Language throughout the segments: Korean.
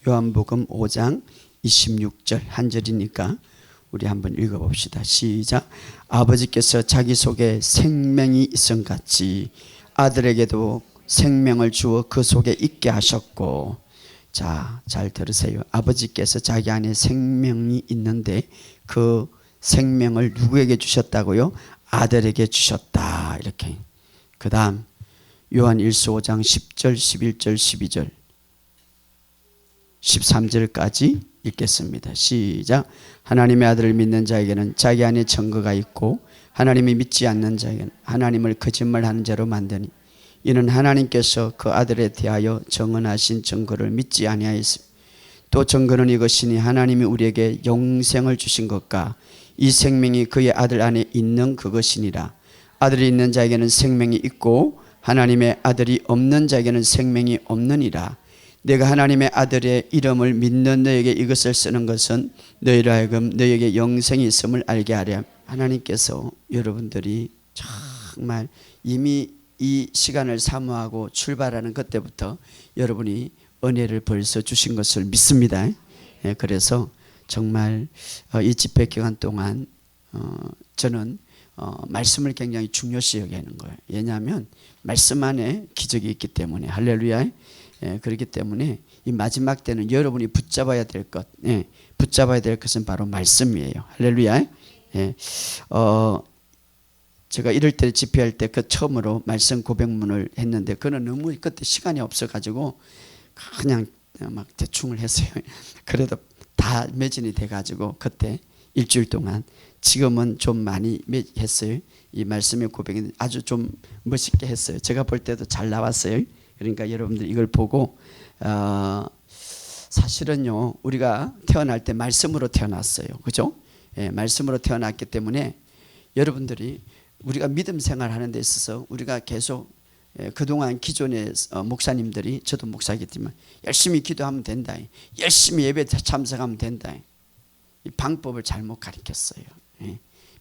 요한복음 5장 26절 한 절이니까 우리 한번 읽어봅시다. 시작. 아버지께서 자기 속에 생명이 있음 같이 아들에게도 생명을 주어 그 속에 있게 하셨고. 자, 잘 들으세요. 아버지께서 자기 안에 생명이 있는데 그 생명을 누구에게 주셨다고요? 아들에게 주셨다. 이렇게. 그 다음 요한 1서 5장 10절 11절 12절 13절까지 읽겠습니다. 시작. 하나님의 아들을 믿는 자에게는 자기 안에 증거가 있고 하나님이 믿지 않는 자에게는 하나님을 거짓말하는 자로 만드니 이는 하나님께서 그 아들에 대하여 정언하신 증거를 믿지 아니하였습니다. 또 증거는 이것이니 하나님이 우리에게 영생을 주신 것과 이 생명이 그의 아들 안에 있는 그것이니라. 아들이 있는 자에게는 생명이 있고 하나님의 아들이 없는 자에게는 생명이 없느니라. 내가 하나님의 아들의 이름을 믿는 너에게 이것을 쓰는 것은 너희로 하여금 너에게 영생이 있음을 알게 하려. 하나님께서 여러분들이 정말 이미 이 시간을 사모하고 출발하는 그때부터 여러분이 은혜를 벌써 주신 것을 믿습니다. 그래서 정말 이 집회 기간 동안 저는 말씀을 굉장히 중요시 여기는 거예요. 왜냐하면 말씀 안에 기적이 있기 때문에. 할렐루야. 그렇기 때문에 이 마지막 때는 여러분이 붙잡아야 될 것, 붙잡아야 될 것은 바로 말씀이에요. 할렐루야. 제가 이럴 때 집회할 때 그 처음으로 말씀 고백문을 했는데 그는 너무 그때 시간이 없어가지고 그냥 막 대충을 했어요. 그래도 다 매진이 돼가지고 그때 일주일 동안. 지금은 좀 많이 했어요. 이 말씀의 고백이 아주 좀 멋있게 했어요. 제가 볼 때도 잘 나왔어요. 그러니까 여러분들 이걸 보고 사실은요 우리가 태어날 때 말씀으로 태어났어요. 그죠? 말씀으로 태어났기 때문에 여러분들이 우리가 믿음 생활하는 데 있어서 우리가 계속 그동안 기존의 목사님들이, 저도 목사이겠지만 열심히 기도하면 된다, 열심히 예배 참석하면 된다, 이 방법을 잘못 가르쳤어요.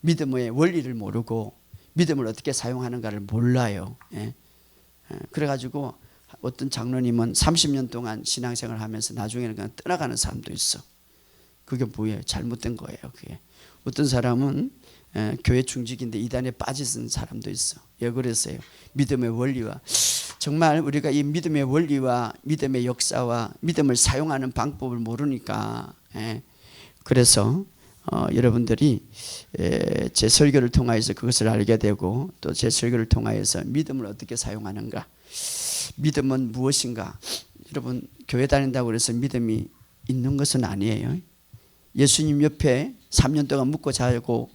믿음의 원리를 모르고 믿음을 어떻게 사용하는가를 몰라요. 그래가지고 어떤 장로님은 30년 동안 신앙생활을 하면서 나중에는 그냥 떠나가는 사람도 있어. 그게 뭐예요? 잘못된 거예요. 그게. 어떤 사람은 교회 중직인데 이단에 빠진 사람도 있어. 왜 그랬어요? 믿음의 원리와 정말 우리가 이 믿음의 원리와 믿음의 역사와 믿음을 사용하는 방법을 모르니까. 그래서 여러분들이 제 설교를 통하여서 그것을 알게 되고 또 제 설교를 통하여서 믿음을 어떻게 사용하는가, 믿음은 무엇인가. 여러분 교회 다닌다고 해서 믿음이 있는 것은 아니에요. 예수님 옆에 3년 동안 묵고 자고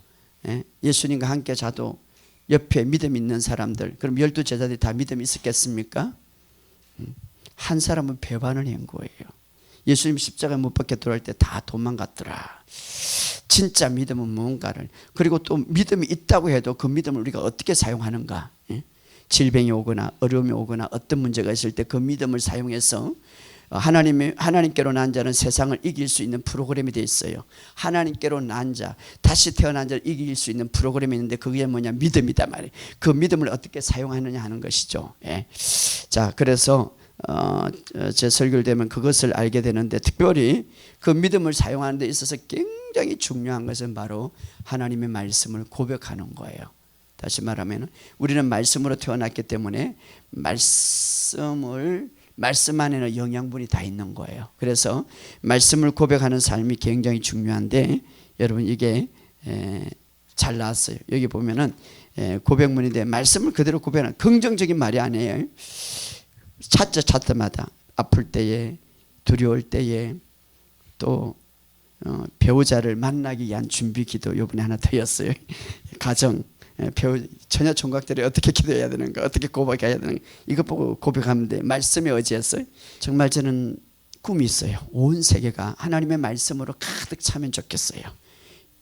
예수님과 함께 자도 옆에 믿음 있는 사람들, 그럼 12제자들이 다 믿음이 있었겠습니까? 한 사람은 배반을 한 거예요. 예수님 십자가에 못 박혀 돌아올 때 다 도망갔더라. 진짜 믿음은 뭔가를, 그리고 또 믿음이 있다고 해도 그 믿음을 우리가 어떻게 사용하는가. 질병이 오거나 어려움이 오거나 어떤 문제가 있을 때 그 믿음을 사용해서 하나님께로 난 자는 세상을 이길 수 있는 프로그램이 되어 있어요. 하나님께로 난 자, 다시 태어난 자를 이길 수 있는 프로그램이 있는데 그게 뭐냐? 믿음이다 말이에요. 그 믿음을 어떻게 사용하느냐 하는 것이죠. 자, 그래서 제 설교를 되면 그것을 알게 되는데, 특별히 그 믿음을 사용하는 데 있어서 굉장히 중요한 것은 바로 하나님의 말씀을 고백하는 거예요. 다시 말하면 우리는 말씀으로 태어났기 때문에 말씀 안에는 영양분이 다 있는 거예요. 그래서 말씀을 고백하는 삶이 굉장히 중요한데, 여러분 이게 잘 나왔어요. 여기 보면은 고백문인데 말씀을 그대로 고백하는 긍정적인 말이 아니에요. 찾자마다 아플 때에, 두려울 때에, 또 배우자를 만나기 위한 준비 기도 요번에 하나 더였어요. 가정, 처녀 총각들이 어떻게 기도해야 되는가, 어떻게 고백해야 되는가, 이것 보고 고백하면 돼. 말씀에 의지했어요. 정말 저는 꿈이 있어요. 온 세계가 하나님의 말씀으로 가득 차면 좋겠어요.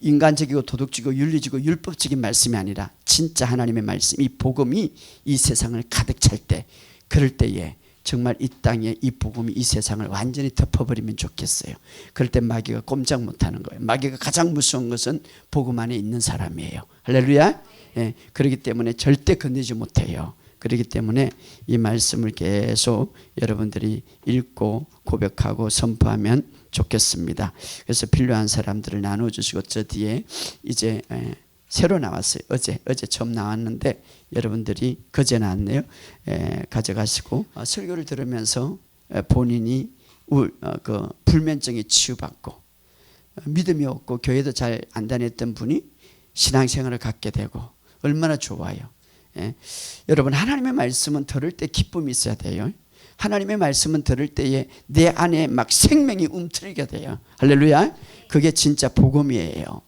인간적이고 도덕적이고 윤리적이고 율법적인 말씀이 아니라 진짜 하나님의 말씀, 이 복음이 이 세상을 가득 찰 때, 그럴 때에 정말 이 땅에 이 복음이 이 세상을 완전히 덮어버리면 좋겠어요. 그럴 때 마귀가 꼼짝 못하는 거예요. 마귀가 가장 무서운 것은 복음 안에 있는 사람이에요. 할렐루야. 그렇기 때문에 절대 건드리지 못해요. 그렇기 때문에 이 말씀을 계속 여러분들이 읽고 고백하고 선포하면 좋겠습니다. 그래서 필요한 사람들을 나눠주시고, 저 뒤에 이제 새로 나왔어요. 어제 처음 나왔는데 여러분들이 그제 나왔네요. 가져가시고 설교를 들으면서 본인이 그 불면증에 치유받고 믿음이 없고 교회도 잘 안 다녔던 분이 신앙생활을 갖게 되고 얼마나 좋아요. 여러분, 하나님의 말씀은 들을 때 기쁨이 있어야 돼요. 하나님의 말씀은 들을 때에 내 안에 막 생명이 움트리게 돼요. 할렐루야. 그게 진짜 복음이에요.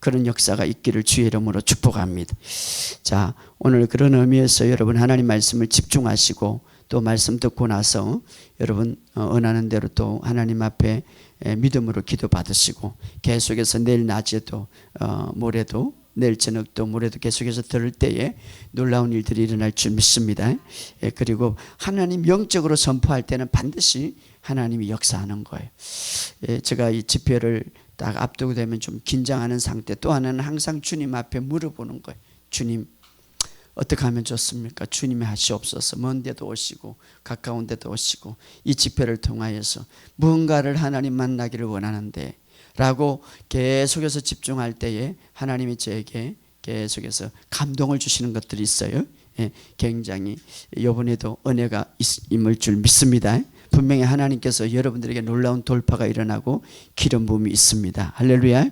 그런 역사가 있기를 주의 이름으로 축복합니다. 자, 오늘 그런 의미에서 여러분 하나님 말씀을 집중하시고 또 말씀 듣고 나서 여러분 원하는 대로 또 하나님 앞에 믿음으로 기도 받으시고 계속해서 내일 낮에도 모레도 내일 저녁도 모레도 계속해서 들을 때에 놀라운 일들이 일어날 줄 믿습니다. 그리고 하나님 영적으로 선포할 때는 반드시 하나님이 역사하는 거예요. 제가 이 집회를 딱 앞두고 되면 좀 긴장하는 상태, 또 하나는 항상 주님 앞에 물어보는 거예요. 주님, 어떻게 하면 좋습니까? 주님이 하시옵소서. 먼 데도 오시고 가까운 데도 오시고 이 집회를 통하여서 무언가를 하나님 만나기를 원하는데 라고 계속해서 집중할 때에 하나님이 저에게 계속해서 감동을 주시는 것들이 있어요. 굉장히 이번에도 은혜가 임할 줄 믿습니다. 분명히 하나님께서 여러분들에게 놀라운 돌파가 일어나고 기름 부음이 있습니다. 할렐루야.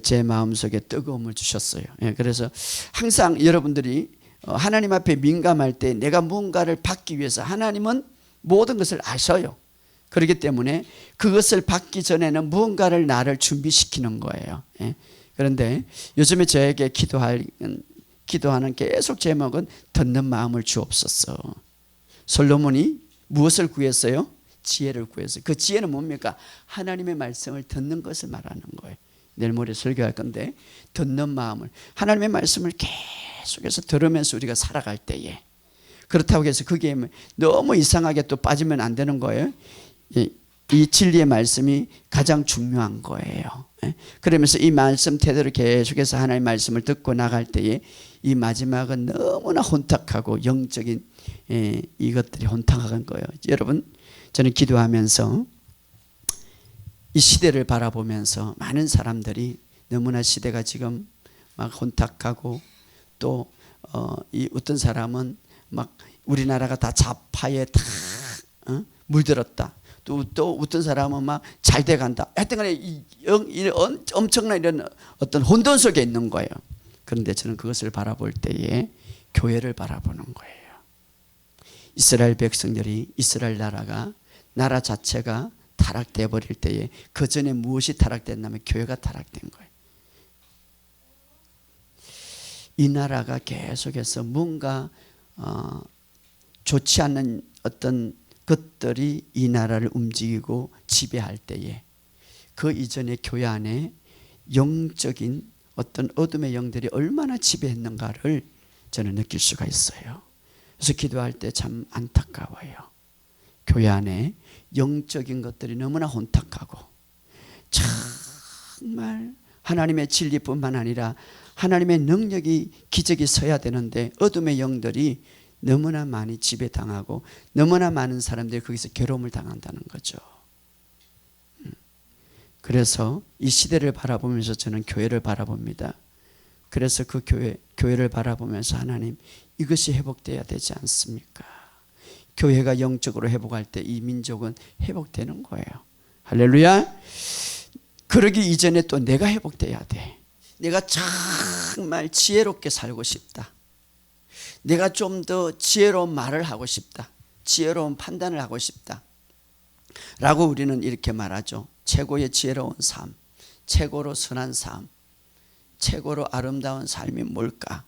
제 마음속에 뜨거움을 주셨어요. 그래서 항상 여러분들이 하나님 앞에 민감할 때 내가 무언가를 받기 위해서 하나님은 모든 것을 아셔요. 그렇기 때문에 그것을 받기 전에는 무언가를 나를 준비시키는 거예요. 그런데 요즘에 저에게 기도하는 계속 제목은 듣는 마음을 주옵소서. 솔로몬이 무엇을 구했어요? 지혜를 구했어요. 그 지혜는 뭡니까? 하나님의 말씀을 듣는 것을 말하는 거예요. 내일 모레 설교할 건데 듣는 마음을, 하나님의 말씀을 계속해서 들으면서 우리가 살아갈 때에, 그렇다고 해서 그게 너무 이상하게 또 빠지면 안 되는 거예요. 이 진리의 말씀이 가장 중요한 거예요. 그러면서 이 말씀 태도를 계속해서 하나님의 말씀을 듣고 나갈 때에 이 마지막은 너무나 혼탁하고 영적인 이것들이 혼탁한 거예요. 여러분, 저는 기도하면서 이 시대를 바라보면서 많은 사람들이 너무나 시대가 지금 막 혼탁하고 또 이 어떤 사람은 막 우리나라가 다 좌파에 다 물들었다. 또 어떤 사람은 막 잘 돼간다. 하여튼 간에 엄청난 이런 어떤 혼돈 속에 있는 거예요. 그런데 저는 그것을 바라볼 때에 교회를 바라보는 거예요. 이스라엘 백성들이, 이스라엘 나라 자체가 타락돼 버릴 때에 그 전에 무엇이 타락됐냐면 교회가 타락된 거예요. 이 나라가 계속해서 뭔가 좋지 않는 어떤 것들이 이 나라를 움직이고 지배할 때에 그 이전에 교회 안에 영적인 어떤 어둠의 영들이 얼마나 지배했는가를 저는 느낄 수가 있어요. 그래서 기도할 때 참 안타까워요. 교회 안에 영적인 것들이 너무나 혼탁하고 정말 하나님의 진리뿐만 아니라 하나님의 능력이 기적이 서야 되는데 어둠의 영들이 너무나 많이 지배당하고 너무나 많은 사람들이 거기서 괴로움을 당한다는 거죠. 그래서 이 시대를 바라보면서 저는 교회를 바라봅니다. 그래서 그 교회를 바라보면서 하나님, 이것이 회복돼야 되지 않습니까? 교회가 영적으로 회복할 때 이 민족은 회복되는 거예요. 할렐루야. 그러기 이전에 또 내가 회복돼야 돼. 내가 정말 지혜롭게 살고 싶다. 내가 좀 더 지혜로운 말을 하고 싶다. 지혜로운 판단을 하고 싶다. 라고 우리는 이렇게 말하죠. 최고의 지혜로운 삶, 최고로 선한 삶, 최고로 아름다운 삶이 뭘까?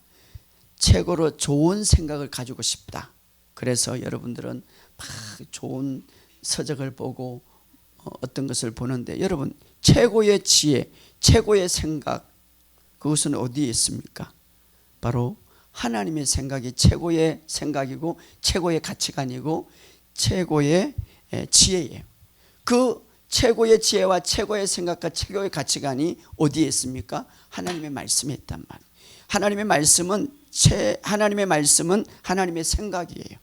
최고로 좋은 생각을 가지고 싶다. 그래서 여러분들은 막 좋은 서적을 보고 어떤 것을 보는데, 여러분, 최고의 지혜, 최고의 생각, 그것은 어디에 있습니까? 바로 하나님의 생각이 최고의 생각이고 최고의 가치관이고 최고의 지혜예요. 그 최고의 지혜와 최고의 생각과 최고의 가치관이 어디에 있습니까? 하나님의 말씀에 있단 말이에요. 하나님의 말씀은 하나님의 말씀은 하나님의 생각이에요.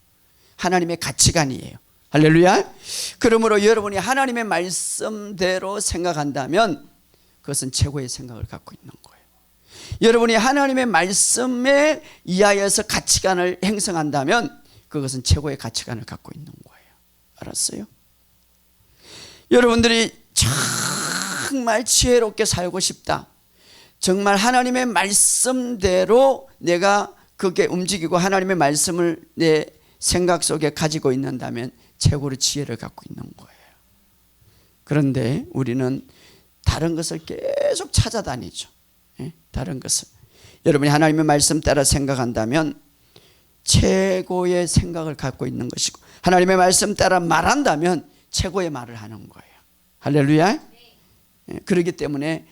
하나님의 가치관이에요. 할렐루야. 그러므로 여러분이 하나님의 말씀대로 생각한다면 그것은 최고의 생각을 갖고 있는 거예요. 여러분이 하나님의 말씀에 의하여서 가치관을 형성한다면 그것은 최고의 가치관을 갖고 있는 거예요. 알았어요? 여러분들이 정말 지혜롭게 살고 싶다, 정말 하나님의 말씀대로 내가 그게 움직이고 하나님의 말씀을 내 생각 속에 가지고 있는다면 최고의 지혜를 갖고 있는 거예요. 그런데 우리는 다른 것을 계속 찾아다니죠. 다른 것을. 여러분이 하나님의 말씀 따라 생각한다면 최고의 생각을 갖고 있는 것이고, 하나님의 말씀 따라 말한다면 최고의 말을 하는 거예요. 할렐루야. 그렇기 때문에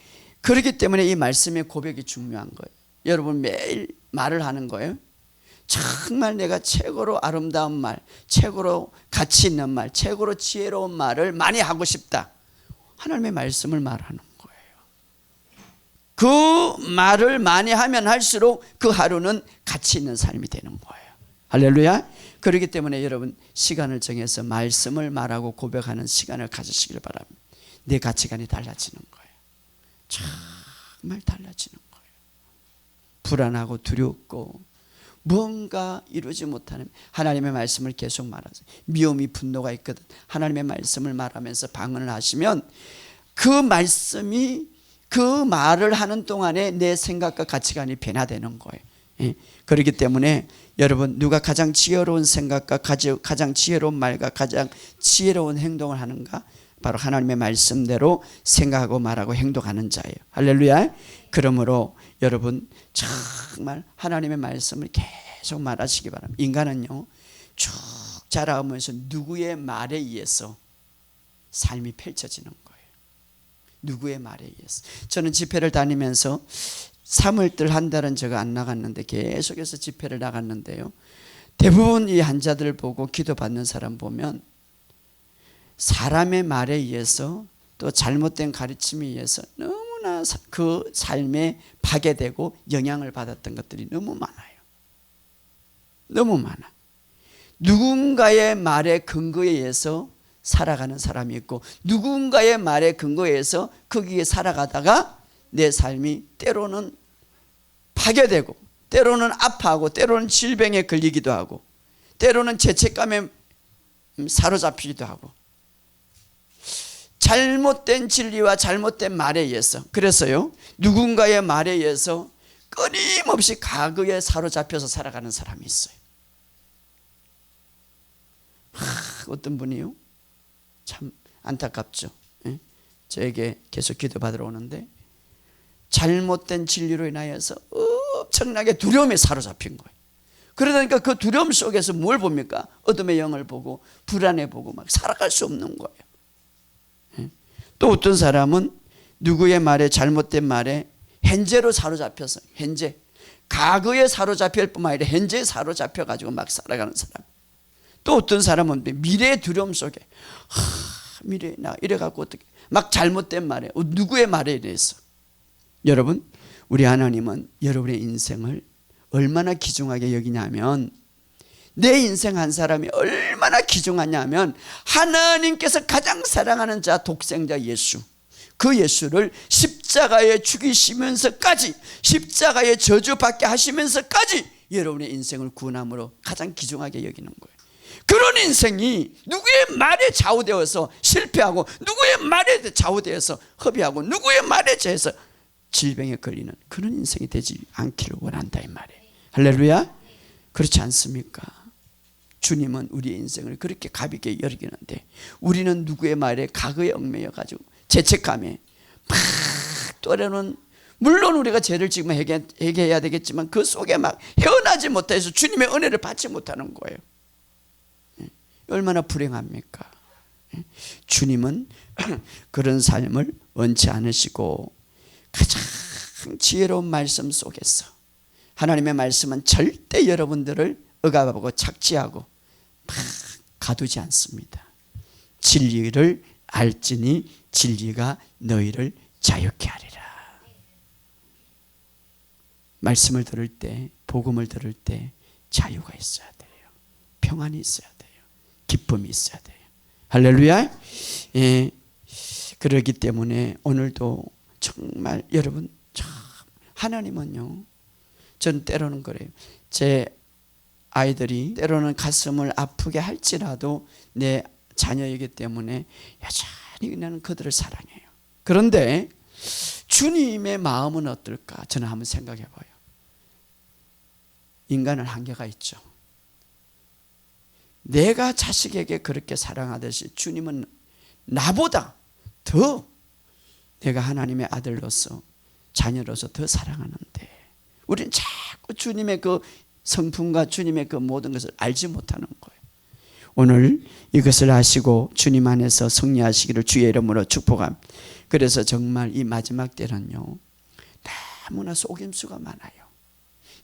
이 말씀의 고백이 중요한 거예요. 여러분 매일 말을 하는 거예요. 정말 내가 최고로 아름다운 말, 최고로 가치 있는 말, 최고로 지혜로운 말을 많이 하고 싶다. 하나님의 말씀을 말하는 거예요. 그 말을 많이 하면 할수록 그 하루는 가치 있는 삶이 되는 거예요. 할렐루야. 그렇기 때문에 여러분 시간을 정해서 말씀을 말하고 고백하는 시간을 가지시길 바랍니다. 내 가치관이 달라지는 거예요. 정말 달라지는 거예요. 불안하고 두렵고 뭔가 이루지 못하는 하나님의 말씀을 계속 말하세요. 미움이 분노가 있거든. 하나님의 말씀을 말하면서 방언을 하시면 그 말씀이 그 말을 하는 동안에 내 생각과 가치관이 변화되는 거예요. 그렇기 때문에 여러분 누가 가장 지혜로운 생각과 가장 지혜로운 말과 가장 지혜로운 행동을 하는가? 바로 하나님의 말씀대로 생각하고 말하고 행동하는 자예요. 할렐루야. 그러므로 여러분 정말 하나님의 말씀을 계속 말하시기 바랍니다. 인간은요 쭉 자라오면서 누구의 말에 의해서 삶이 펼쳐지는 거예요. 누구의 말에 의해서. 저는 집회를 다니면서 3월달 한 달은 제가 안 나갔는데 계속해서 집회를 나갔는데요, 대부분 이 환자들 보고 기도받는 사람 보면 사람의 말에 의해서 또 잘못된 가르침에 의해서 너무나 그 삶에 파괴되고 영향을 받았던 것들이 너무 많아요. 너무 많아. 누군가의 말에 근거에 의해서 살아가는 사람이 있고, 누군가의 말에 근거해서 거기에 살아가다가 내 삶이 때로는 파괴되고, 때로는 아파하고, 때로는 질병에 걸리기도 하고, 때로는 죄책감에 사로잡히기도 하고, 잘못된 진리와 잘못된 말에 의해서. 그래서요 누군가의 말에 의해서 끊임없이 과거에 사로잡혀서 살아가는 사람이 있어요. 어떤 분이요 참 안타깝죠. 저에게 계속 기도받으러 오는데 잘못된 진리로 인하여서 엄청나게 두려움에 사로잡힌 거예요. 그러다 그 두려움 속에서 뭘 봅니까? 어둠의 영을 보고 불안해 보고 막 살아갈 수 없는 거예요. 또 어떤 사람은 누구의 말에, 잘못된 말에 현재로 사로잡혀서, 현재 과거에 사로잡힐 뿐만 아니라 현재에 사로잡혀 가지고 막 살아가는 사람. 또 어떤 사람은 미래의 두려움 속에 미래에 나 이래 갖고 어떻게 막 잘못된 말에, 누구의 말에 대해서. 여러분 우리 하나님은 여러분의 인생을 얼마나 귀중하게 여기냐면, 내 인생 한 사람이 얼마나 귀중하냐면 하나님께서 가장 사랑하는 자 독생자 예수, 그 예수를 십자가에 죽이시면서까지, 십자가에 저주받게 하시면서까지 여러분의 인생을 구원함으로 가장 귀중하게 여기는 거예요. 그런 인생이 누구의 말에 좌우되어서 실패하고, 누구의 말에 좌우되어서 허비하고, 누구의 말에 대해서 질병에 걸리는 그런 인생이 되지 않기를 원한다 이 말이에요. 할렐루야. 그렇지 않습니까? 주님은 우리의 인생을 그렇게 가볍게 여기는데 우리는 누구의 말에 과거에 얽매여 가지고 죄책감에 막 또래는, 물론 우리가 죄를 지으면 회개해야 되겠지만 그 속에 막 헤어나지 못해서 주님의 은혜를 받지 못하는 거예요. 얼마나 불행합니까? 주님은 그런 삶을 원치 않으시고 가장 지혜로운 말씀 속에서, 하나님의 말씀은 절대 여러분들을 억압하고 착취하고 막 가두지 않습니다. 진리를 알지니 진리가 너희를 자유케 하리라. 말씀을 들을 때 복음을 들을 때 자유가 있어야 돼요. 평안이 있어야 돼요. 기쁨이 있어야 돼요. 할렐루야. 예. 그러기 때문에 오늘도 정말 여러분 참 하나님은요, 저는 때로는 그래요. 제 아이들이 때로는 가슴을 아프게 할지라도 내 자녀이기 때문에 여전히 나는 그들을 사랑해요. 그런데 주님의 마음은 어떨까? 저는 한번 생각해 봐요. 인간은 한계가 있죠. 내가 자식에게 그렇게 사랑하듯이 주님은 나보다 더 내가 하나님의 아들로서 자녀로서 더 사랑하는데 우리는 자꾸 주님의 그 성품과 주님의 그 모든 것을 알지 못하는 거예요. 오늘 이것을 아시고 주님 안에서 승리하시기를 주의 이름으로 축복합니다. 그래서 정말 이 마지막 때는요, 너무나 속임수가 많아요.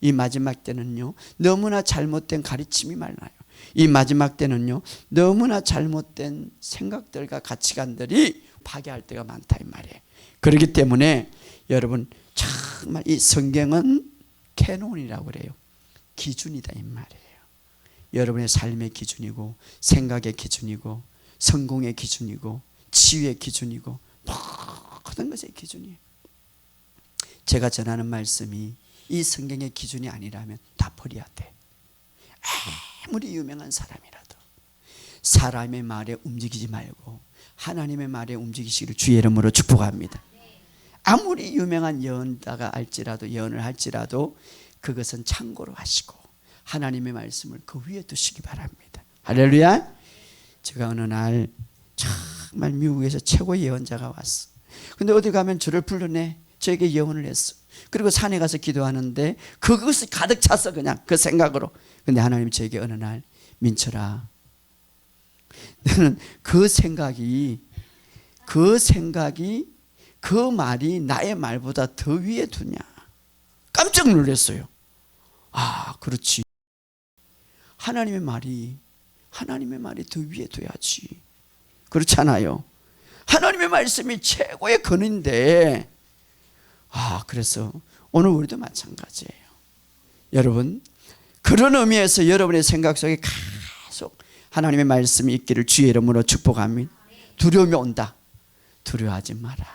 이 마지막 때는요, 너무나 잘못된 가르침이 많아요. 이 마지막 때는요, 너무나 잘못된 생각들과 가치관들이 파괴할 때가 많다 이 말이에요. 그렇기 때문에 여러분 정말 이 성경은 캐논이라고 그래요. 기준이다 이 말이에요. 여러분의 삶의 기준이고 생각의 기준이고 성공의 기준이고 치유의 기준이고 모든 것의 기준이에요. 제가 전하는 말씀이 이 성경의 기준이 아니라면 다 버려야 돼. 아무리 유명한 사람이라도 사람의 말에 움직이지 말고 하나님의 말에 움직이시기를 주의 이름으로 축복합니다. 아무리 유명한 예언자가 예언을 할지라도 그것은 참고로 하시고 하나님의 말씀을 그 위에 두시기 바랍니다. 할렐루야. 제가 어느 날 정말 미국에서 최고의 예언자가 왔어. 근데 어디 가면 저를 불러내 저에게 예언을 했어. 그리고 산에 가서 기도하는데 그것이 가득 찼어. 그냥 그 생각으로. 근데 하나님 저에게 어느 날, 민철아, 너는 그 생각이 그 말이 나의 말보다 더 위에 두냐. 깜짝 놀랐어요. 아, 그렇지. 하나님의 말이 더 위에 둬야지. 그렇잖아요. 하나님의 말씀이 최고의 근인데, 그래서 오늘 우리도 마찬가지예요. 여러분, 그런 의미에서 여러분의 생각 속에 계속 하나님의 말씀이 있기를 주의 이름으로 축복합니다. 두려움이 온다. 두려워하지 마라.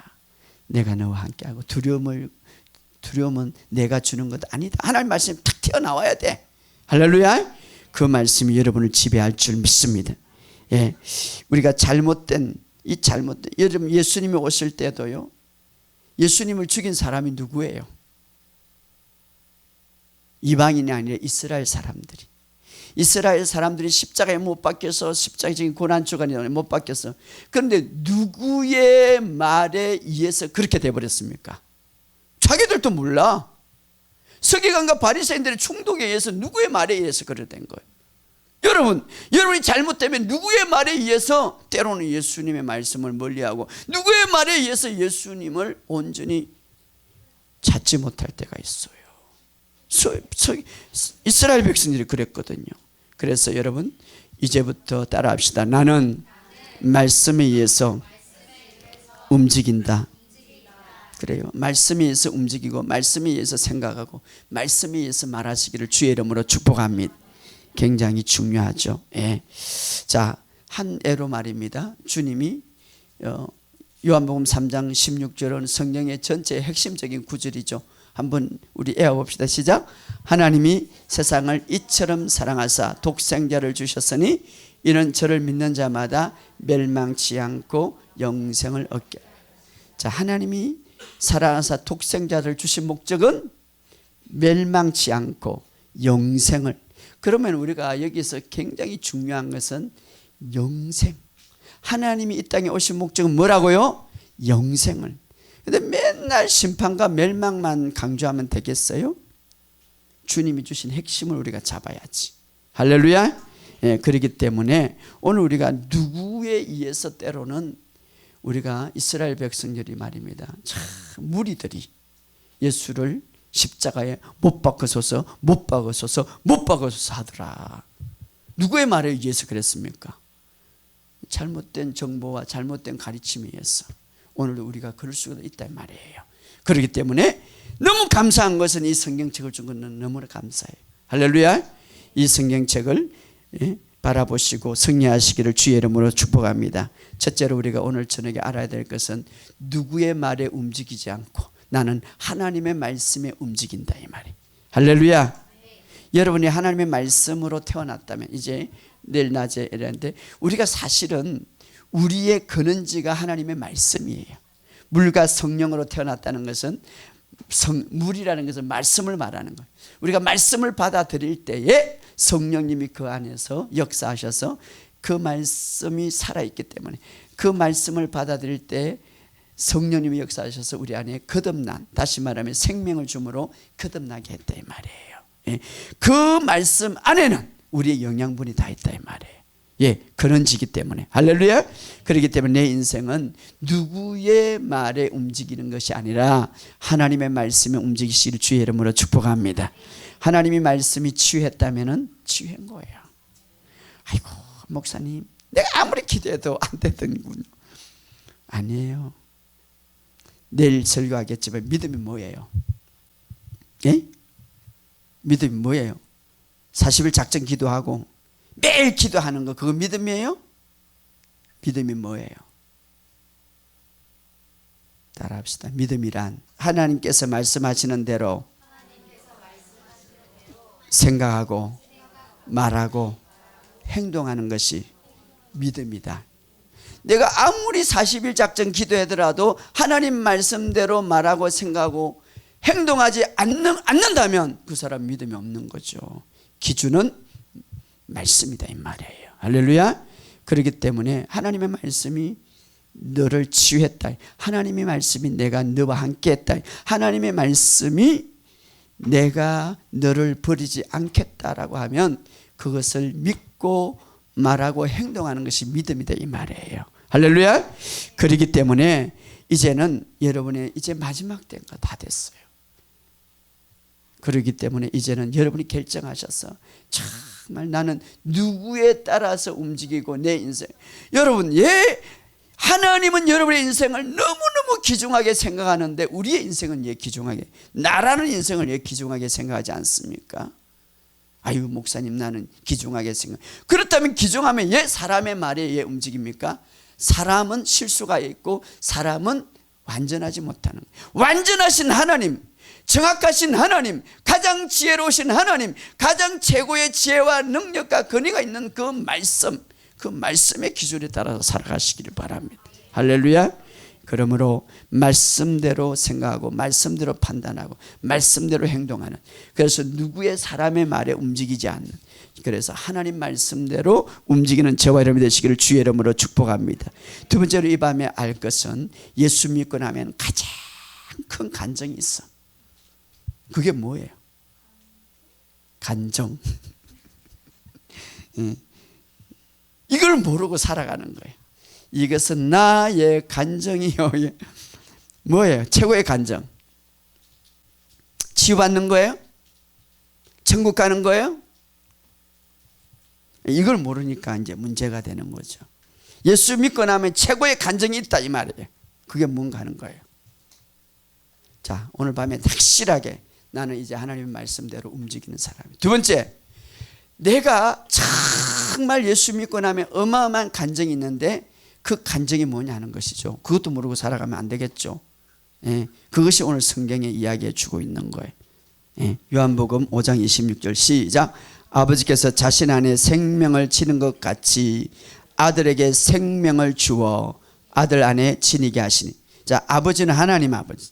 내가 너와 함께하고 두려움은 내가 주는 것 아니다. 하나님의 말씀이 탁 튀어나와야 돼. 할렐루야. 그 말씀이 여러분을 지배할 줄 믿습니다. 예, 우리가 여러분 예수님이 오실 때도요, 예수님을 죽인 사람이 누구예요? 이방인이 아니라 이스라엘 사람들이. 이스라엘 사람들이 십자가에 못 박혀서 십자가적인 고난주간에 못 박혀서, 그런데 누구의 말에 의해서 그렇게 돼버렸습니까? 자기들도 몰라. 서기관과 바리새인들의 충동에 의해서 누구의 말에 의해서 그렇게 된 거예요. 여러분이 잘못되면 누구의 말에 의해서 때로는 예수님의 말씀을 멀리하고 누구의 말에 의해서 예수님을 온전히 찾지 못할 때가 있어요. 이스라엘 백성들이 그랬거든요. 그래서 여러분 이제부터 따라합시다. 나는 말씀에 의해서 움직인다. 그래요. 말씀에 의해서 움직이고 말씀에 의해서 생각하고 말씀에 의해서 말하시기를 주의 이름으로 축복합니다. 굉장히 중요하죠. 예. 자, 한 예로 말입니다. 주님이 요한복음 3장 16절은 성경의 전체의 핵심적인 구절이죠. 한번 우리 애워봅시다. 시작. 하나님이 세상을 이처럼 사랑하사 독생자를 주셨으니 이는 저를 믿는 자마다 멸망치 않고 영생을 얻게. 자, 하나님이 사랑하사 독생자를 주신 목적은 멸망치 않고 영생을. 그러면 우리가 여기서 굉장히 중요한 것은 영생. 하나님이 이 땅에 오신 목적은 뭐라고요? 영생을. 근데 맨날 심판과 멸망만 강조하면 되겠어요? 주님이 주신 핵심을 우리가 잡아야지. 할렐루야. 예, 그렇기 때문에 오늘 우리가 누구에 의해서 때로는 우리가 이스라엘 백성들이 말입니다. 참 무리들이 예수를 십자가에 못 박으소서 하더라. 누구의 말에 의해서 그랬습니까? 잘못된 정보와 잘못된 가르침에 의해서. 오늘도 우리가 그럴 수가 있단 말이에요. 그렇기 때문에 너무 감사한 것은 이 성경책을 준 것은 너무나 감사해요. 할렐루야. 이 성경책을 바라보시고 승리하시기를 주의 이름으로 축복합니다. 첫째로 우리가 오늘 저녁에 알아야 될 것은 누구의 말에 움직이지 않고 나는 하나님의 말씀에 움직인다 이 말이. 할렐루야. 여러분이 하나님의 말씀으로 태어났다면 이제 내일 낮에 이랬는데 우리가 사실은 우리의 근원지가 하나님의 말씀이에요. 물과 성령으로 태어났다는 것은 물이라는 것은 말씀을 말하는 거예요. 우리가 말씀을 받아들일 때에 성령님이 그 안에서 역사하셔서 그 말씀이 살아있기 때문에 그 말씀을 받아들일 때 성령님이 역사하셔서 우리 안에 거듭난, 다시 말하면 생명을 주므로 거듭나게 했다 이 말이에요. 예. 그 말씀 안에는 우리의 영양분이 다 있다 이 말이에요. 예, 근원지기 때문에. 할렐루야. 그렇기 때문에 내 인생은 누구의 말에 움직이는 것이 아니라 하나님의 말씀에 움직이시기를 주의 이름으로 축복합니다. 하나님의 말씀이 치유했다면 치유한 거예요. 아이고 목사님 내가 아무리 기도해도 안 되더군요. 아니에요. 내일 설교하겠지만 믿음이 뭐예요? 예? 믿음이 뭐예요? 40일 작정 기도하고 매일 기도하는 거 그거 믿음이에요? 믿음이 뭐예요? 따라합시다. 믿음이란 하나님께서 말씀하시는 대로 생각하고 말하고 행동하는 것이 믿음이다. 내가 아무리 40일 작정 기도하더라도 하나님 말씀대로 말하고 생각하고 행동하지 않는다면 그 사람 믿음이 없는 거죠. 기준은 말씀이다 이 말이에요. 할렐루야. 그렇기 때문에 하나님의 말씀이 너를 치유했다. 하나님의 말씀이 내가 너와 함께 했다. 하나님의 말씀이 내가 너를 버리지 않겠다라고 하면 그것을 믿고 말하고 행동하는 것이 믿음이다 이 말이에요. 할렐루야. 그렇기 때문에 이제는 여러분의 이제 마지막 때가 다 됐어요. 그렇기 때문에 이제는 여러분이 결정하셔서 정말 나는 누구에 따라서 움직이고 내 인생 여러분 하나님은 여러분의 인생을 너무너무 귀중하게 생각하는데 우리의 인생은 귀중하게 나라는 인생을 귀중하게 생각하지 않습니까? 아유 목사님 나는 귀중하게 생각. 그렇다면 귀중하면 사람의 말에 움직입니까? 사람은 실수가 있고 사람은 완전하지 못하는 완전하신 하나님, 정확하신 하나님, 가장 지혜로우신 하나님, 가장 최고의 지혜와 능력과 권위가 있는 그 말씀의 기준에 따라서 살아가시기를 바랍니다. 할렐루야. 그러므로 말씀대로 생각하고 말씀대로 판단하고 말씀대로 행동하는, 그래서 누구의 사람의 말에 움직이지 않는, 그래서 하나님 말씀대로 움직이는 저와 여러분이 되시기를 주의 이름으로 축복합니다. 두 번째로 이 밤에 알 것은 예수 믿고 나면 가장 큰 간정이 있어. 그게 뭐예요? 간정. 이걸 모르고 살아가는 거예요. 이것은 나의 간정이요. 뭐예요? 최고의 간정. 치유받는 거예요? 천국 가는 거예요? 이걸 모르니까 이제 문제가 되는 거죠. 예수 믿고 나면 최고의 간정이 있다 이 말이에요. 그게 뭔가 하는 거예요. 자, 오늘 밤에 확실하게 나는 이제 하나님의 말씀대로 움직이는 사람이에요. 두 번째, 내가 정말 예수 믿고 나면 어마어마한 간정이 있는데 그 간정이 뭐냐 하는 것이죠. 그것도 모르고 살아가면 안 되겠죠. 그것이 오늘 성경에 이야기해 주고 있는 거예요. 요한복음 5장 26절 시작. 아버지께서 자신 안에 생명을 지는 것 같이 아들에게 생명을 주어 아들 안에 지니게 하시니. 자, 아버지는 하나님 아버지,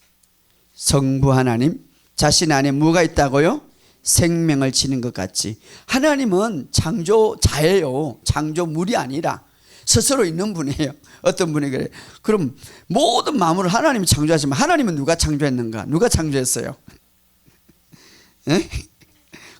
성부 하나님, 자신 안에 뭐가 있다고요? 생명을 지닌 것 같이. 하나님은 창조자예요. 창조물이 아니라 스스로 있는 분이에요. 어떤 분이 그래요. 그럼 모든 만물을 하나님이 창조하시면 하나님은 누가 창조했는가? 누가 창조했어요? 에?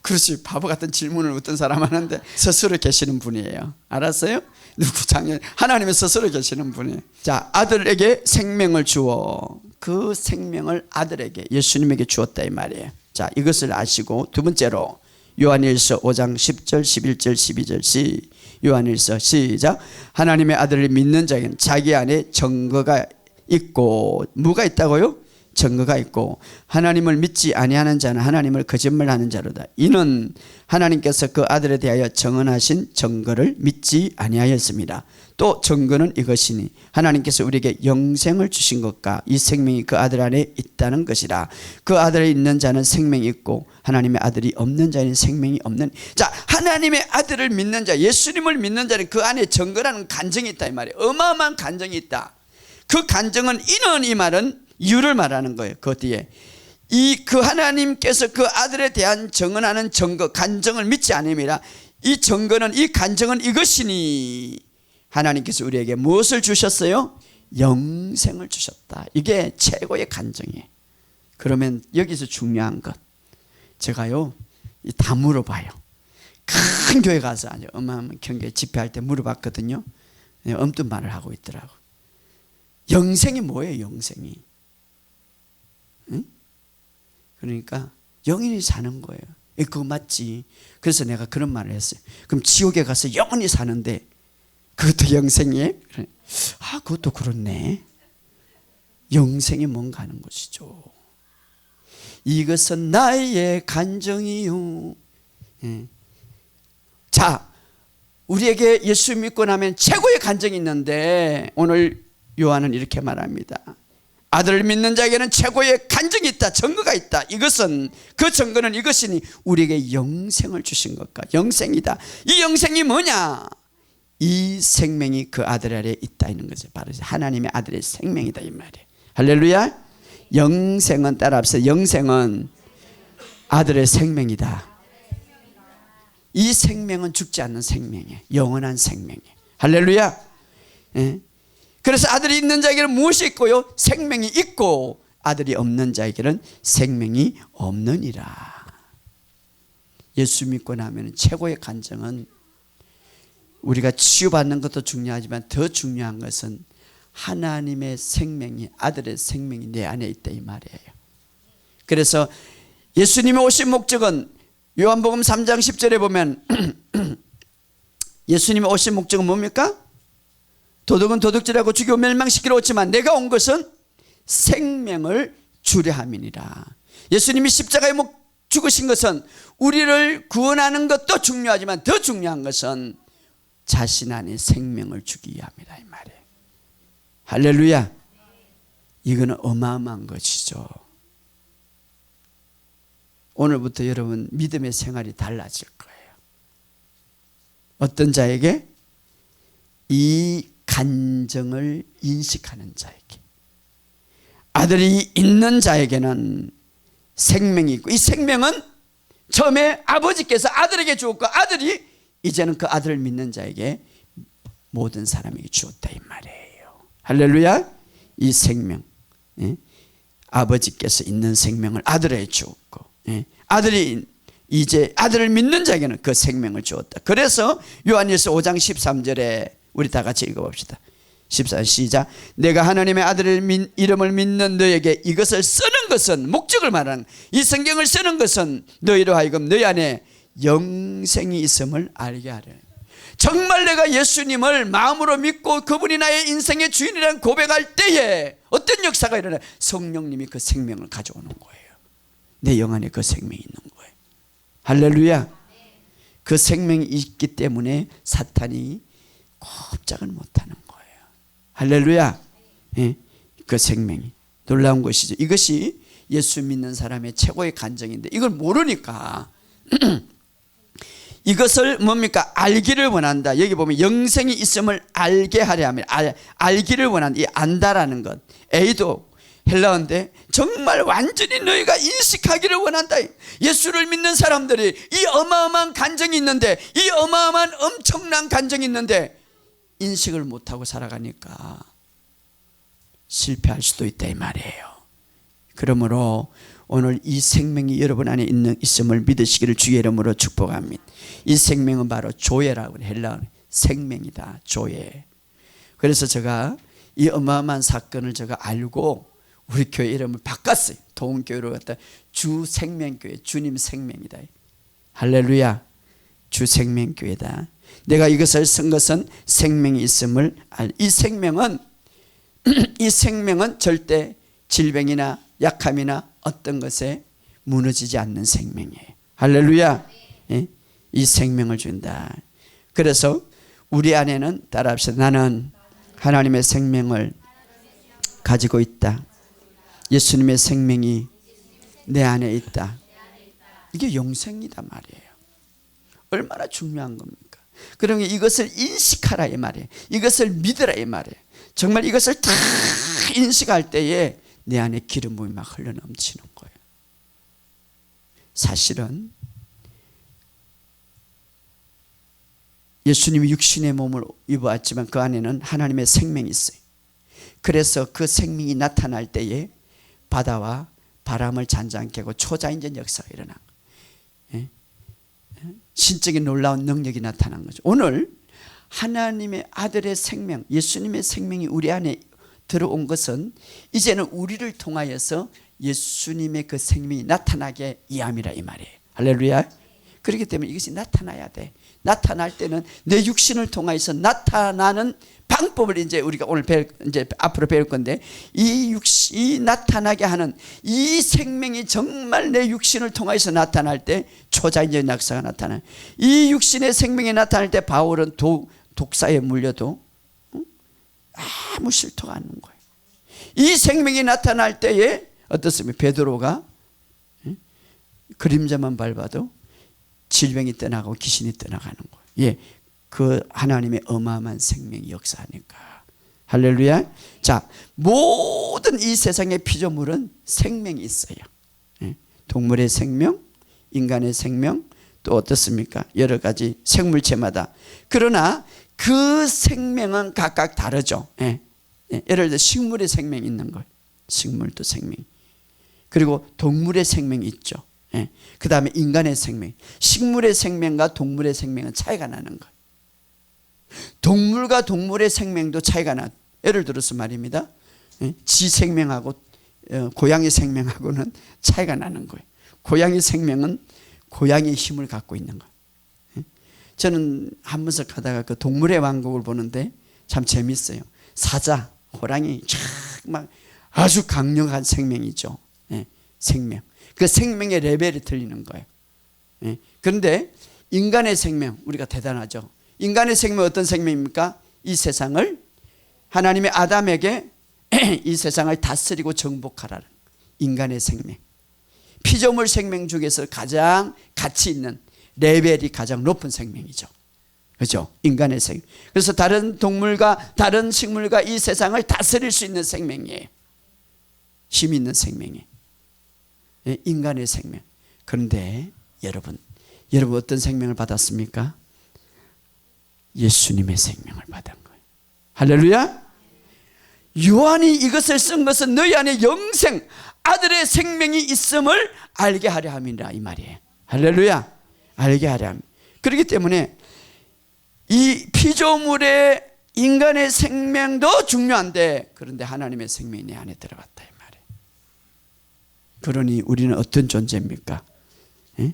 그렇지. 바보 같은 질문을 어떤 사람 하는데 스스로 계시는 분이에요. 알았어요? 누구 창조? 하나님은 스스로 계시는 분이에요. 자, 아들에게 생명을 주어 그 생명을 아들에게, 예수님에게 주었다 이 말이에요. 자, 이것을 아시고 두 번째로 요한일서 5장 10절 11절 12절 요한일서 시작. 하나님의 아들을 믿는 자에게는 자기 안에 증거가 있고 뭐가 있다고요? 증거가 있고 하나님을 믿지 아니하는 자는 하나님을 거짓말하는 자로다. 이는 하나님께서 그 아들에 대하여 정언하신 증거를 믿지 아니하였습니다. 또 증거는 이것이니 하나님께서 우리에게 영생을 주신 것과 이 생명이 그 아들 안에 있다는 것이라. 그 아들에 있는 자는 생명이 있고 하나님의 아들이 없는 자는 생명이 없는. 자, 하나님의 아들을 믿는 자, 예수님을 믿는 자는 그 안에 증거라는 간증이 있다 이 말이에요. 어마어마한 간증이 있다. 그 간증은 이는, 이 말은 이유를 말하는 거예요. 그 뒤에 그 하나님께서 그 아들에 대한 증언하는 증거, 간증을 믿지 않음이라. 이 증거는, 이 간증은 이것이니 하나님께서 우리에게 무엇을 주셨어요? 영생을 주셨다. 이게 최고의 간증이에요. 그러면 여기서 중요한 것, 제가요 다 물어봐요. 큰 교회 가서 아주 어마어마한 경계 집회할 때 물어봤거든요. 엄뜻 말을 하고 있더라고. 영생이 뭐예요? 영생이, 응? 그러니까 영원히 사는 거예요. 그거 맞지? 그래서 내가 그런 말을 했어요. 그럼 지옥에 가서 영원히 사는데 그것도 영생이에요? 아, 그것도 그렇네. 영생이 뭔가 하는 것이죠. 이것은 나의 간증이요. 예. 자, 우리에게 예수 믿고 나면 최고의 간증이 있는데 오늘 요한은 이렇게 말합니다. 아들을 믿는 자에게는 최고의 간증이 있다, 증거가 있다. 이것은, 그 증거는 이것이니 우리에게 영생을 주신 것과 영생이다. 이 영생이 뭐냐? 이 생명이 그 아들 아래 있다 있는 거죠. 바로 하나님의 아들의 생명이다 이 말이에요. 할렐루야. 영생은 따라합시다. 영생은 아들의 생명이다. 이 생명은 죽지 않는 생명이에요. 영원한 생명이에요. 할렐루야. 예? 그래서 아들이 있는 자에게는 무엇이 있고요? 생명이 있고, 아들이 없는 자에게는 생명이 없느니라. 예수 믿고 나면 최고의 간증은, 우리가 치유받는 것도 중요하지만 더 중요한 것은 하나님의 생명이, 아들의 생명이 내 안에 있다 이 말이에요. 그래서 예수님이 오신 목적은 요한복음 3장 10절에 보면 예수님이 오신 목적은 뭡니까? 도둑은 도둑질하고 죽이고 멸망시키러 왔지만 내가 온 것은 생명을 주려 함이니라. 예수님이 십자가에 죽으신 것은 우리를 구원하는 것도 중요하지만 더 중요한 것은 자신 안에 생명을 주기 위함이다 이 말이에요. 할렐루야. 이거는 어마어마한 것이죠. 오늘부터 여러분 믿음의 생활이 달라질 거예요. 어떤 자에게? 이 간증을 인식하는 자에게, 아들이 있는 자에게는 생명이 있고, 이 생명은 처음에 아버지께서 아들에게 주었고, 아들이 이제는 그 아들을 믿는 자에게 모든 사람에게 주었다 이 말이에요. 할렐루야. 이 생명, 예? 아버지께서 있는 생명을 아들에게 주었고, 예? 아들이 이제 아들을 믿는 자에게는 그 생명을 주었다. 그래서 요한일서 5장 13절에 우리 다 같이 읽어봅시다. 14절 시작. 내가 하나님의 아들의 이름을 믿는 너에게 이것을 쓰는 것은, 목적을 말하는, 이 성경을 쓰는 것은 너희로 하여금 너희 안에 영생이 있음을 알게 하려. 정말 내가 예수님을 마음으로 믿고 그분이 나의 인생의 주인이라는 고백할 때에 어떤 역사가 일어나? 성령님이 그 생명을 가져오는 거예요. 내 영 안에 그 생명이 있는 거예요. 할렐루야. 그 생명이 있기 때문에 사탄이 꼼짝을 못하는 거예요. 할렐루야. 예? 그 생명이 놀라운 것이죠. 이것이 예수 믿는 사람의 최고의 간증인데 이걸 모르니까 이것을 뭡니까? 알기를 원한다. 여기 보면 영생이 있음을 알게 하려 하면, 알기를 원한다. 이 안다라는 것, 에이도 헬라어인데 정말 완전히 너희가 인식하기를 원한다. 예수를 믿는 사람들이 이 어마어마한 간증이 있는데, 이 어마어마한 엄청난 간증이 있는데 인식을 못하고 살아가니까 실패할 수도 있다 이 말이에요. 그러므로 오늘 이 생명이 여러분 안에 있음을 믿으시기를 주의 이름으로 축복합니다. 이 생명은 바로 조예라고 해요. 헬라어 생명이다. 조예. 그래서 제가 이 어마어마한 사건을 제가 알고 우리 교회 이름을 바꿨어요. 도움교회로 갖다 주생명교회, 주님 생명이다. 할렐루야. 주생명교회다. 내가 이것을 쓴 것은 생명이 있음을 이 생명은 절대 질병이나 약함이나 어떤 것에 무너지지 않는 생명이에요. 할렐루야. 예? 이 생명을 준다. 그래서 우리 안에는 따라합시다. 나는 하나님의 생명을 가지고 있다. 예수님의 생명이 내 안에 있다. 이게 영생이다 말이에요. 얼마나 중요한 겁니까? 그러면 이것을 인식하라 이 말이에요. 이것을 믿으라 이 말이에요. 정말 이것을 다 인식할 때에 내 안에 기름 부음이 막 흘러넘치는 거예요. 사실은 예수님이 육신의 몸을 입어왔지만 그 안에는 하나님의 생명이 있어요. 그래서 그 생명이 나타날 때에 바다와 바람을 잔잔케 하고 초자연적 역사가 일어난 거예요. 신적인 놀라운 능력이 나타난 거죠. 오늘 하나님의 아들의 생명, 예수님의 생명이 우리 안에 들어온 것은 이제는 우리를 통하여서 예수님의 그 생명이 나타나게 이함이라 이 말이에요. 할렐루야. 그렇기 때문에 이것이 나타나야 돼. 나타날 때는 내 육신을 통해서 나타나는 방법을 이제 우리가 오늘 이제 앞으로 배울 건데, 이 나타나게 하는 이 생명이 정말 내 육신을 통해서 나타날 때 초자연적 역사가 나타나요. 이 육신의 생명이 나타날 때 바울은 독사에 물려도 아무 실토가 안 난 거예요. 이 생명이 나타날 때에 어떻습니까? 베드로가 그림자만 밟아도 질병이 떠나고 귀신이 떠나가는 거예요. 예, 그 하나님의 어마어마한 생명이 역사하니까. 할렐루야. 자, 모든 이 세상의 피조물은 생명이 있어요. 예, 동물의 생명, 인간의 생명, 또 어떻습니까? 여러 가지 생물체마다. 그러나 그 생명은 각각 다르죠. 예, 예를 들어 식물의 생명이 있는 거예요. 식물도 생명. 그리고 동물의 생명이 있죠. 예. 그 다음에 인간의 생명. 식물의 생명과 동물의 생명은 차이가 나는 거예요. 동물과 동물의 생명도 차이가 나. 예를 들어서 말입니다. 예. 지 생명하고 고양이 생명하고는 차이가 나는 거예요. 고양이 생명은 고양이의 힘을 갖고 있는 거예요. 예. 저는 한 번씩 가다가 그 동물의 왕국을 보는데 참 재밌어요. 사자, 호랑이 막 아주 강력한 생명이죠. 예. 생명. 그 생명의 레벨이 틀리는 거예요. 예. 그런데 인간의 생명, 우리가 대단하죠. 인간의 생명은 어떤 생명입니까? 이 세상을, 하나님의 아담에게 이 세상을 다스리고 정복하라는 인간의 생명. 피조물 생명 중에서 가장 가치 있는 레벨이 가장 높은 생명이죠. 그렇죠? 인간의 생명. 그래서 다른 동물과 다른 식물과 이 세상을 다스릴 수 있는 생명이에요. 힘 있는 생명이에요. 인간의 생명. 그런데 여러분 어떤 생명을 받았습니까? 예수님의 생명을 받은 거예요. 할렐루야. 요한이 이것을 쓴 것은 너희 안에 영생 아들의 생명이 있음을 알게 하려 함이라 이 말이에요. 할렐루야. 알게 하려 함. 그렇기 때문에 이 피조물의 인간의 생명도 중요한데, 그런데 하나님의 생명이 내 안에 들어갔다 이 말이에요. 그러니 우리는 어떤 존재입니까? 예?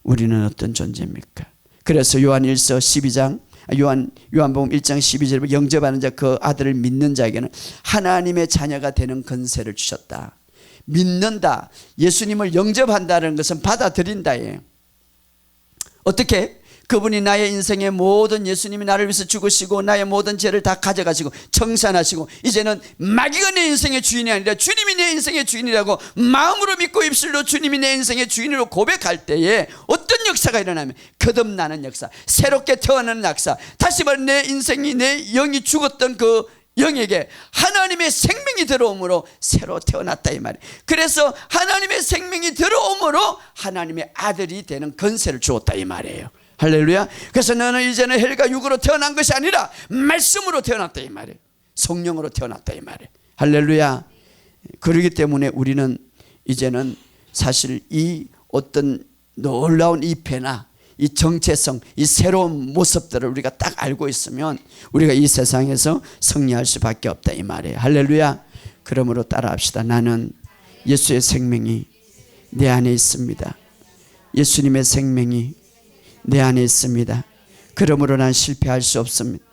우리는 어떤 존재입니까? 그래서 요한일서 12장 요한복음 1장 12절에 영접하는 자 그 아들을 믿는 자에게는 하나님의 자녀가 되는 권세를 주셨다. 믿는다, 예수님을 영접한다는 것은 받아들인다예요. 어떻게? 그분이 나의 인생의 모든, 예수님이 나를 위해서 죽으시고 나의 모든 죄를 다 가져가시고 청산하시고 이제는 마귀가 내 인생의 주인이 아니라 주님이 내 인생의 주인이라고 마음으로 믿고 입술로 주님이 내 인생의 주인으로 고백할 때에 어떤 역사가 일어나면 거듭나는 역사, 새롭게 태어나는 역사, 다시 말해 내 인생이, 내 영이 죽었던 그 영에게 하나님의 생명이 들어옴으로 새로 태어났다 이 말이에요. 그래서 하나님의 생명이 들어옴으로 하나님의 아들이 되는 권세를 주었다 이 말이에요. 할렐루야. 그래서 너는 이제는 혈과 육으로 태어난 것이 아니라 말씀으로 태어났다 이 말이에요. 성령으로 태어났다 이 말이에요. 할렐루야. 그렇기 때문에 우리는 이제는 사실 이 어떤 놀라운 이 변화, 이 정체성, 이 새로운 모습들을 우리가 딱 알고 있으면 우리가 이 세상에서 승리할 수밖에 없다 이 말이에요. 할렐루야. 그러므로 따라합시다. 나는 예수의 생명이 내 안에 있습니다. 예수님의 생명이 내 안에 있습니다. 그러므로 난 실패할 수 없습니다.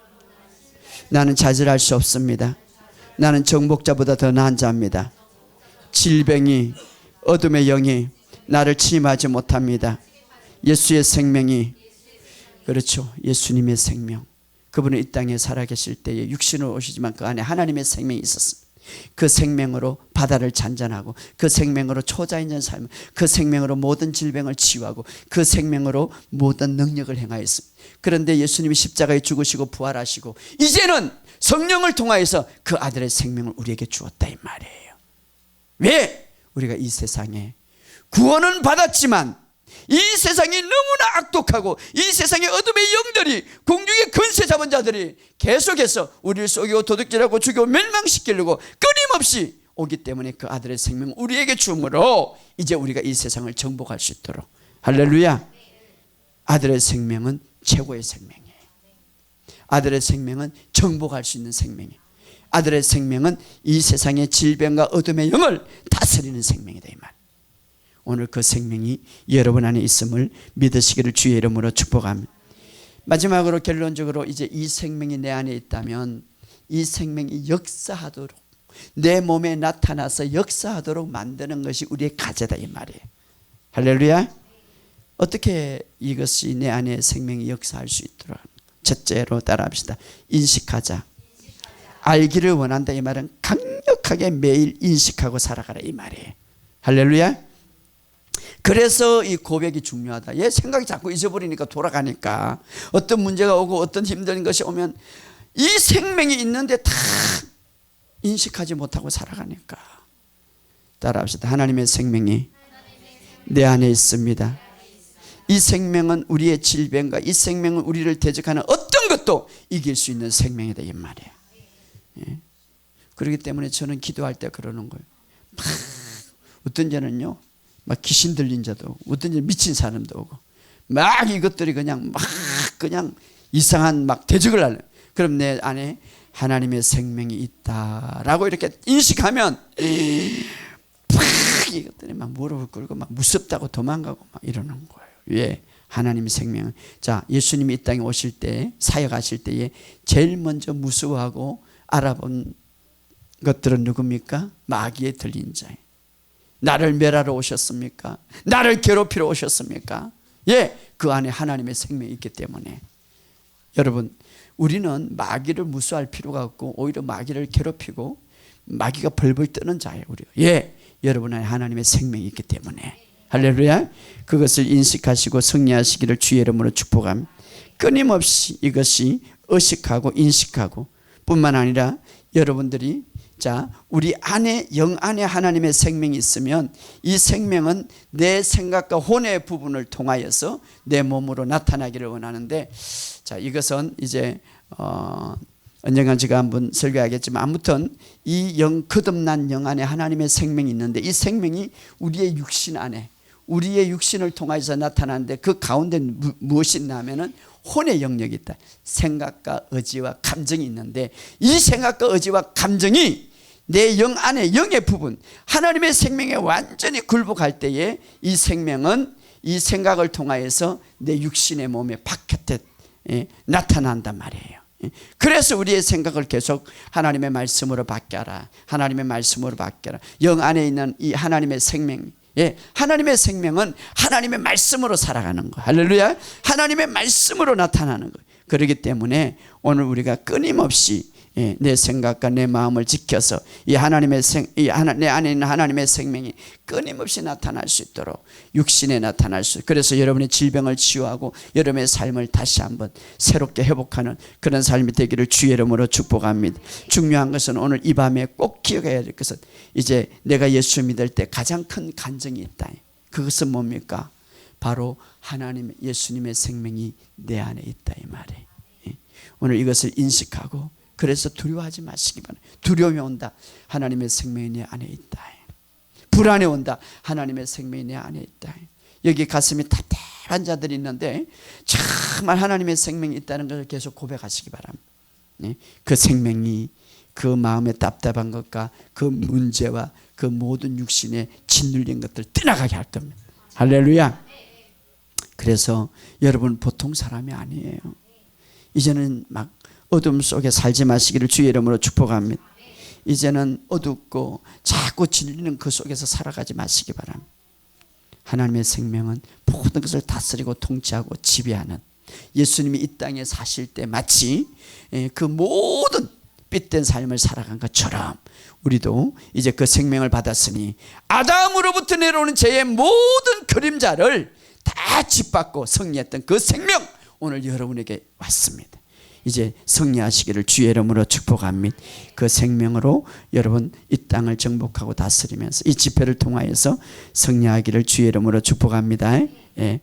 나는 좌절할 수 없습니다. 나는 정복자보다 더 나은 자입니다. 질병이, 어둠의 영이 나를 침입하지 못합니다. 예수의 생명이, 그렇죠, 예수님의 생명. 그분은 이 땅에 살아계실 때에 육신으로 오시지만 그 안에 하나님의 생명이 있었습니다. 그 생명으로 바다를 잔잔하고, 그 생명으로 초자연전 삶, 그 생명으로 모든 질병을 치유하고, 그 생명으로 모든 능력을 행하였습니다. 그런데 예수님이 십자가에 죽으시고 부활하시고 이제는 성령을 통하여서 그 아들의 생명을 우리에게 주었다 이 말이에요. 왜? 우리가 이 세상에 구원은 받았지만 이 세상이 너무나 악독하고 이 세상의 어둠의 영들이, 공중의 권세 잡은 자들이 계속해서 우리를 속이고 도둑질하고 죽이고 멸망시키려고 끊임없이 오기 때문에 그 아들의 생명을 우리에게 주므로 이제 우리가 이 세상을 정복할 수 있도록. 할렐루야. 아들의 생명은 최고의 생명이에요. 아들의 생명은 정복할 수 있는 생명이에요. 아들의 생명은 이 세상의 질병과 어둠의 영을 다스리는 생명이다 이 말. 오늘 그 생명이 여러분 안에 있음을 믿으시기를 주의 이름으로 축복합니다. 마지막으로 결론적으로 이제 이 생명이 내 안에 있다면 이 생명이 역사하도록, 내 몸에 나타나서 역사하도록 만드는 것이 우리의 과제다 이 말이에요. 할렐루야. 어떻게 이것이 내 안에 생명이 역사할 수 있도록? 첫째로 따라합시다. 인식하자. 알기를 원한다 이 말은 강력하게 매일 인식하고 살아가라 이 말이에요. 할렐루야. 그래서 이 고백이 중요하다. 얘 생각이 자꾸 잊어버리니까, 돌아가니까 어떤 문제가 오고 어떤 힘든 것이 오면 이 생명이 있는데 다 인식하지 못하고 살아가니까. 따라합시다. 하나님의 생명이 내 안에 있습니다. 이 생명은 우리의 질병과 이 생명은 우리를 대적하는 어떤 것도 이길 수 있는 생명이다 이 말이에요. 예. 그렇기 때문에 저는 기도할 때 그러는 거예요. 막 어떤 자는요 막 귀신 들린 자도 오고, 어떤 자는 미친 사람도 오고, 막 이것들이 그냥 이상한 막 대적을 하려. 그럼 내 안에 하나님의 생명이 있다라고 이렇게 인식하면 팍 이것들이 막 무릎을 꿇고 막 무섭다고 도망가고 막 이러는 거예요. 왜? 하나님의 생명은. 자, 예수님이 이 땅에 오실 때, 사역하실 때에 제일 먼저 무서워하고 알아본 것들은 누굽니까? 마귀에 들린 자예요. 나를 멸하러 오셨습니까? 나를 괴롭히러 오셨습니까? 예, 그 안에 하나님의 생명이 있기 때문에. 여러분, 우리는 마귀를 무수할 필요가 없고 오히려 마귀를 괴롭히고 마귀가 벌벌 뜨는 자예요. 우리가. 예, 여러분 안에 하나님의 생명이 있기 때문에. 할렐루야. 그것을 인식하시고 승리하시기를 주의 이름으로 축복합니다. 끊임없이 이것이 의식하고 인식하고 뿐만 아니라 여러분들이, 자, 우리 안에, 영 안에 하나님의 생명이 있으면 이 생명은 내 생각과 혼의 부분을 통하여서 내 몸으로 나타나기를 원하는데, 자, 이것은 이제 언젠간 제가 한번 설교하겠지만, 아무튼 이 거듭난 영 안에 하나님의 생명이 있는데 이 생명이 우리의 육신 안에, 우리의 육신을 통해서 나타나는데 그 가운데 무엇이 있냐면은 혼의 영역이 있다. 생각과 의지와 감정이 있는데 이 생각과 의지와 감정이 내 영 안에, 영의 부분, 하나님의 생명에 완전히 굴복할 때에 이 생명은 이 생각을 통하여서 내 육신의 몸에 바깥에 나타난단 말이에요. 그래서 우리의 생각을 계속 하나님의 말씀으로 바뀌어라, 하나님의 말씀으로 바뀌어라. 영 안에 있는 이 하나님의 생명, 하나님의 생명은 하나님의 말씀으로 살아가는 거. 할렐루야. 하나님의 말씀으로 나타나는 거. 그렇기 때문에 오늘 우리가 끊임없이 내 생각과 내 마음을 지켜서 내 안에 있는 하나님의 생명이 끊임없이 나타날 수 있도록, 육신에 나타날 수 있도록, 그래서 여러분의 질병을 치유하고 여러분의 삶을 다시 한번 새롭게 회복하는 그런 삶이 되기를 주의 이름으로 축복합니다. 중요한 것은 오늘 이 밤에 꼭 기억해야 될 것은, 이제 내가 예수 믿을 때 가장 큰 간증이 있다. 그것은 뭡니까? 바로 하나님, 예수님의 생명이 내 안에 있다 이 말이에요. 오늘 이것을 인식하고, 그래서 두려워하지 마시기 바랍니다. 두려움이 온다, 하나님의 생명이 내 안에 있다. 불안이 온다, 하나님의 생명이 내 안에 있다. 여기 가슴이 답답한 자들이 있는데 정말 하나님의 생명이 있다는 것을 계속 고백하시기 바랍니다. 그 생명이 그 마음의 답답한 것과 그 문제와 그 모든 육신에 짓눌린 것들을 떠나가게 할 겁니다. 할렐루야. 그래서 여러분 보통 사람이 아니에요. 이제는 막 어둠 속에 살지 마시기를 주의 이름으로 축복합니다. 이제는 어둡고 자꾸 질리는 그 속에서 살아가지 마시기 바랍니다. 하나님의 생명은 모든 것을 다스리고 통치하고 지배하는, 예수님이 이 땅에 사실 때 마치 그 모든 빛된 삶을 살아간 것처럼 우리도 이제 그 생명을 받았으니 아담으로부터 내려오는 죄의 모든 그림자를 다 짓밟고 승리했던 그 생명, 오늘 여러분에게 왔습니다. 이제 승리하시기를 주의 이름으로 축복합니다. 그 생명으로 여러분 이 땅을 정복하고 다스리면서 이 집회를 통하여서 승리하기를 주의 이름으로 축복합니다. 예.